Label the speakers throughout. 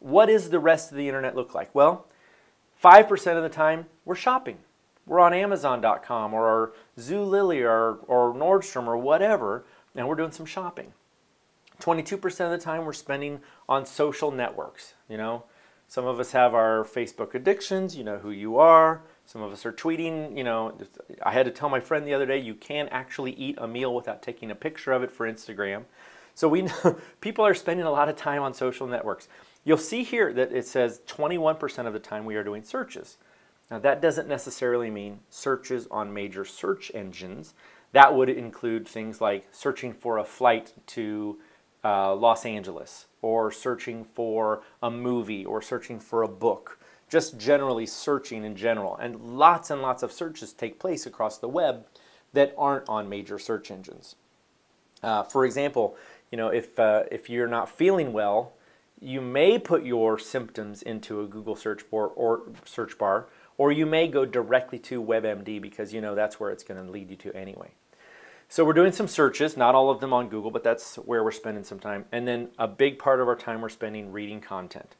Speaker 1: what does the rest of the internet look like? Well, 5% of the time we're shopping. We're on Amazon.com or Zulily or Nordstrom or whatever, and we're doing some shopping. 22% of the time we're spending on social networks. You know, some of us have our Facebook addictions, you know who you are. Some of us are tweeting, you know, I had to tell my friend the other day, you can't actually eat a meal without taking a picture of it for Instagram. So we know people are spending a lot of time on social networks. You'll see here that it says 21% of the time we are doing searches. Now that doesn't necessarily mean searches on major search engines. That would include things like searching for a flight to Los Angeles, or searching for a movie, or searching for a book. Just generally searching in general. And lots of searches take place across the web that aren't on major search engines. For example, you know, if you're not feeling well, you may put your symptoms into a Google search bar, or you may go directly to WebMD because you know that's where it's going to lead you to anyway. So we're doing some searches, not all of them on Google, but that's where we're spending some time. And then a big part of our time we're spending reading content.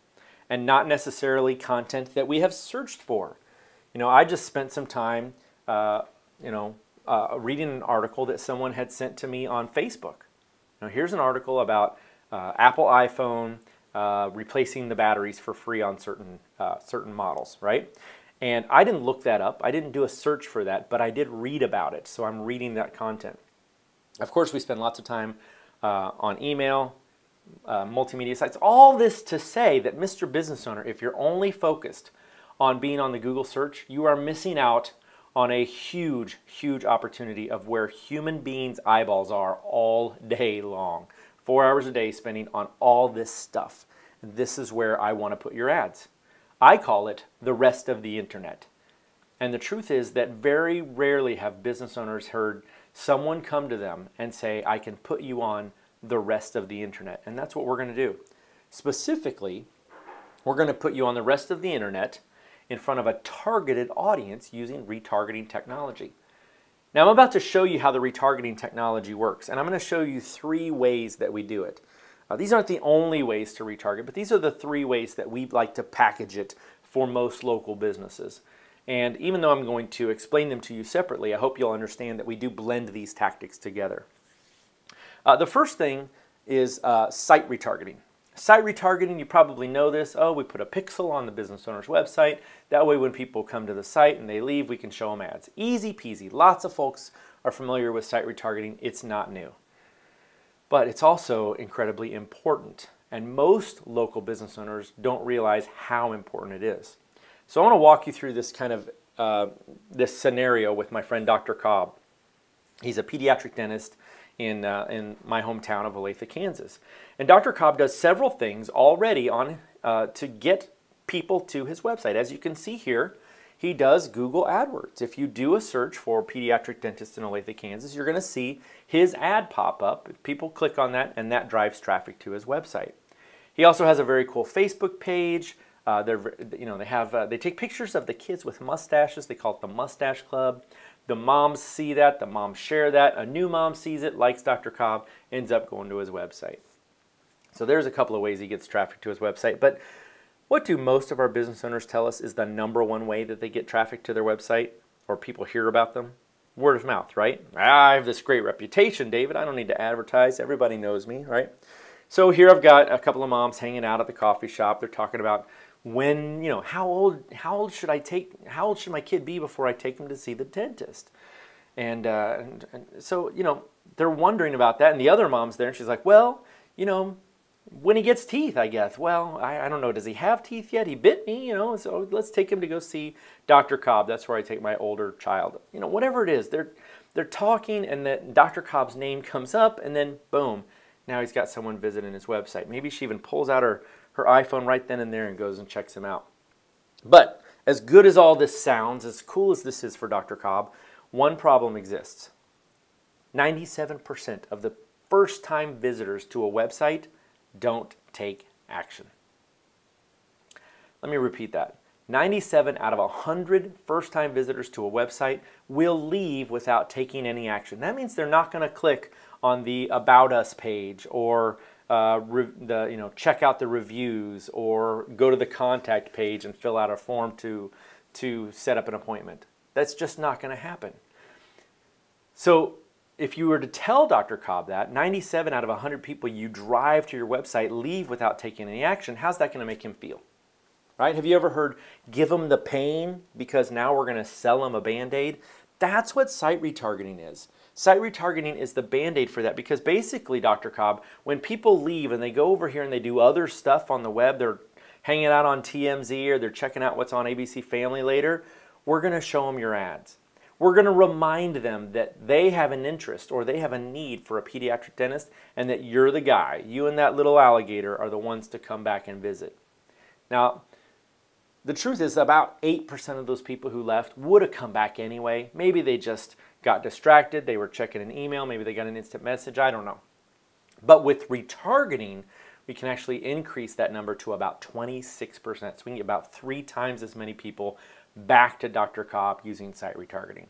Speaker 1: And not necessarily content that we have searched for. You know, I just spent some time, reading an article that someone had sent to me on Facebook. Now, here's an article about Apple iPhone replacing the batteries for free on certain models, right? And I didn't look that up. I didn't do a search for that, but I did read about it. So I'm reading that content. Of course, we spend lots of time on email, multimedia sites, all this to say that Mr. Business Owner, if you're only focused on being on the Google search, you are missing out on a huge opportunity of where human beings' eyeballs are all day long. 4 hours a day spending on all this stuff. This is where I want to put your ads. I call it the rest of the internet. And the truth is that very rarely have business owners heard someone come to them and say, I can put you on the rest of the internet. And that's what we're going to do. Specifically, we're going to put you on the rest of the internet in front of a targeted audience using retargeting technology. Now I'm about to show you how the retargeting technology works, and I'm going to show you 3 ways that we do it. These aren't the only ways to retarget, but these are the 3 ways that we like to package it for most local businesses. And even though I'm going to explain them to you separately, I hope you'll understand that we do blend these tactics together. The first thing is site retargeting. Site retargeting, you probably know this. Oh, we put a pixel on the business owner's website. That way when people come to the site and they leave, we can show them ads. Easy peasy. Lots of folks are familiar with site retargeting. It's not new. But it's also incredibly important. And most local business owners don't realize how important it is. So I want to walk you through this kind of this scenario with my friend Dr. Cobb. He's a pediatric dentist in my hometown of Olathe, Kansas. And Dr. Cobb does several things already on to get people to his website. As you can see here, he does Google AdWords. If you do a search for pediatric dentist in Olathe, Kansas, you're going to see his ad pop up. People click on that, and that drives traffic to his website. He also has a very cool Facebook page. They take pictures of the kids with mustaches. They call it the Mustache Club. The moms see that, the moms share that, a new mom sees it, likes Dr. Cobb, ends up going to his website. So there's a couple of ways he gets traffic to his website, but what do most of our business owners tell us is the #1 way that they get traffic to their website, or people hear about them? Word of mouth, right? I have this great reputation, David, I don't need to advertise, everybody knows me, right? So here I've got a couple of moms hanging out at the coffee shop. They're talking about when, you know, how old should my kid be before I take him to see the dentist? And so, you know, they're wondering about that. And the other mom's there, and she's like, well, you know, when he gets teeth, I guess. Well, I don't know. Does he have teeth yet? He bit me, you know, so let's take him to go see Dr. Cobb. That's where I take my older child. You know, whatever it is, they're talking, and that Dr. Cobb's name comes up, and then boom, now he's got someone visiting his website. Maybe she even pulls out her iPhone right then and there and goes and checks him out. But as good as all this sounds, as cool as this is for Dr. Cobb, one problem exists. 97% of the first-time visitors to a website don't take action. Let me repeat that. 97 out of 100 first-time visitors to a website will leave without taking any action. That means they're not going to click on the About Us page or check out the reviews or go to the contact page and fill out a form to set up an appointment. That's just not going to happen. So if you were to tell Dr. Cobb that 97 out of 100 people you drive to your website leave without taking any action, how's that going to make him feel? Right? Have you ever heard, give them the pain because now we're going to sell them a Band-Aid? That's what site retargeting is. Site retargeting is the Band-Aid for that, because basically, Dr. Cobb, when people leave and they go over here and they do other stuff on the web, they're hanging out on TMZ or they're checking out what's on ABC Family later, we're going to show them your ads. We're going to remind them that they have an interest or they have a need for a pediatric dentist and that you're the guy. You and that little alligator are the ones to come back and visit. Now, the truth is about 8% of those people who left would have come back anyway. Maybe they just got distracted. They were checking an email. Maybe they got an instant message. I don't know. But with retargeting, we can actually increase that number to about 26%. So we can get about 3 times as many people back to Dr. Cobb using site retargeting.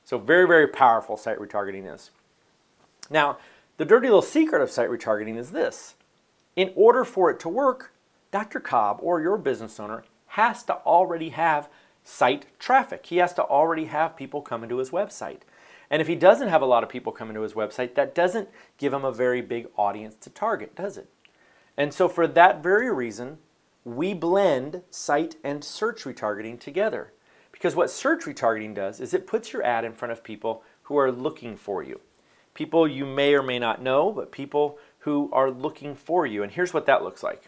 Speaker 1: So very, very powerful site retargeting is. Now, the dirty little secret of site retargeting is this. In order for it to work, Dr. Cobb or your business owner has to already have site traffic. He has to already have people coming to his website. And if he doesn't have a lot of people coming to his website, that doesn't give him a very big audience to target, does it? And so for that very reason, we blend site and search retargeting together. Because what search retargeting does is it puts your ad in front of people who are looking for you. People you may or may not know, but people who are looking for you. And here's what that looks like.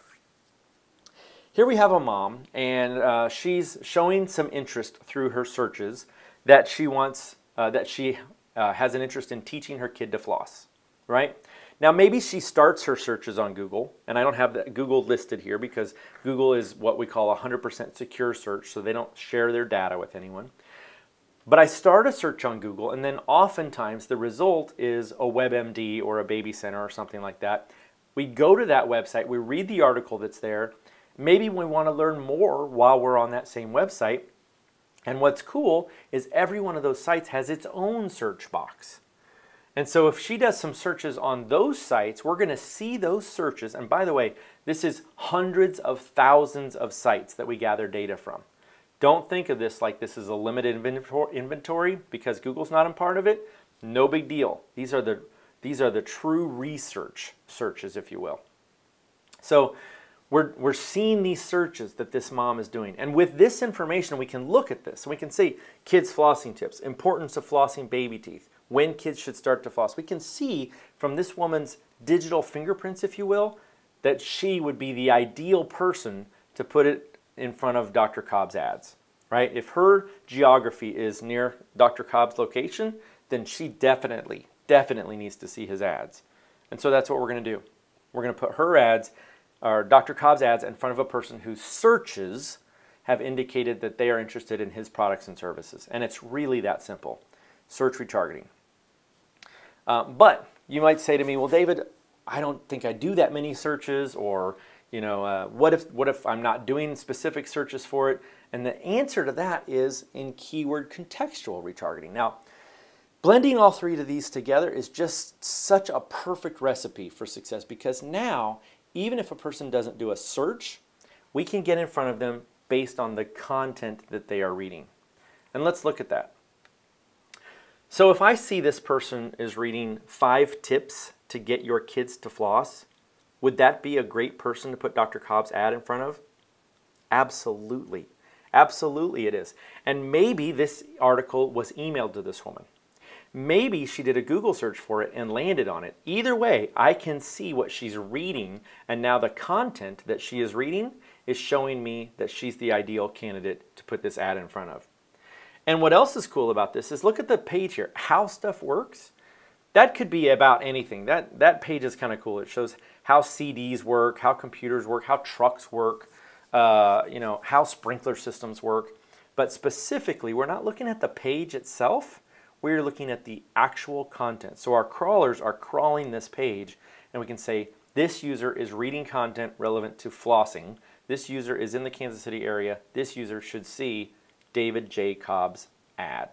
Speaker 1: Here we have a mom, and she's showing some interest through her searches that she wants, has an interest in teaching her kid to floss, right? Now maybe she starts her searches on Google, and I don't have that Google listed here because Google is what we call a 100% secure search, so they don't share their data with anyone. But I start a search on Google, and then oftentimes the result is a WebMD or a Baby Center or something like that. We go to that website, we read the article that's there. Maybe we want to learn more while we're on that same website. And what's cool is every one of those sites has its own search box. And so if she does some searches on those sites, we're going to see those searches. And by the way, this is hundreds of thousands of sites that we gather data from. Don't think of this like this is a limited inventory because Google's not a part of it. No big deal. These are the true research searches, if you will. So we're seeing these searches that this mom is doing. And with this information, we can look at this and we can see kids flossing tips, importance of flossing baby teeth, when kids should start to floss. We can see from this woman's digital fingerprints, if you will, that she would be the ideal person to put it in front of Dr. Cobb's ads, right? If her geography is near Dr. Cobb's location, then she definitely needs to see his ads. And so that's what we're going to do. We're going to put her ads, or Dr. Cobb's ads, in front of a person whose searches have indicated that they are interested in his products and services. And it's really that simple. Search retargeting. But you might say to me, well, David, I don't think I do that many searches, or what if I'm not doing specific searches for it? And the answer to that is in keyword contextual retargeting. Now, blending all 3 of these together is just such a perfect recipe for success, because now, even if a person doesn't do a search, we can get in front of them based on the content that they are reading. And let's look at that. So if I see this person is reading 5 tips to get your kids to floss, would that be a great person to put Dr. Cobb's ad in front of? Absolutely. Absolutely it is. And maybe this article was emailed to this woman. Maybe she did a Google search for it and landed on it. Either way, I can see what she's reading, and now the content that she is reading is showing me that she's the ideal candidate to put this ad in front of. And what else is cool about this is look at the page here, how stuff works. That could be about anything. That page is kind of cool. It shows how CDs work, how computers work, how trucks work, how sprinkler systems work. But specifically, we're not looking at the page itself. We're looking at the actual content. So our crawlers are crawling this page, and we can say, this user is reading content relevant to flossing. This user is in the Kansas City area. This user should see David J. Cobb's ad.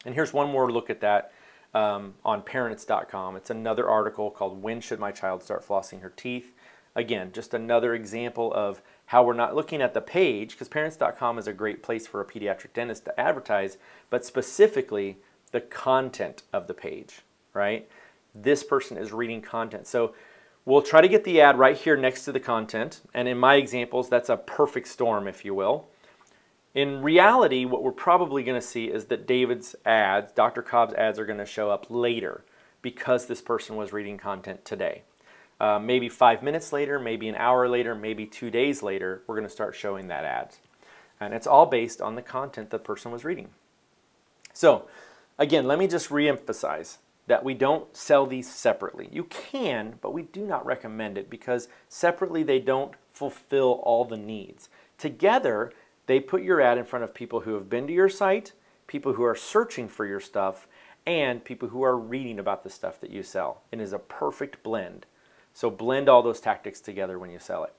Speaker 1: And here's one more look at that. on parents.com. It's another article called When Should My Child Start Flossing Her Teeth? Again, just another example of how we're not looking at the page, because parents.com is a great place for a pediatric dentist to advertise, but specifically the content of the page, right? This person is reading content. So we'll try to get the ad right here next to the content, and in my examples, that's a perfect storm, if you will. In reality, what we're probably going to see is that David's ads, Dr. Cobb's ads, are going to show up later because this person was reading content today. Maybe 5 minutes later, maybe an hour later, maybe 2 days later, we're going to start showing that ad. And it's all based on the content the person was reading. So, again, let me just reemphasize that we don't sell these separately. You can, but we do not recommend it because separately they don't fulfill all the needs. Together, they put your ad in front of people who have been to your site, people who are searching for your stuff, and people who are reading about the stuff that you sell. It is a perfect blend. So blend all those tactics together when you sell it.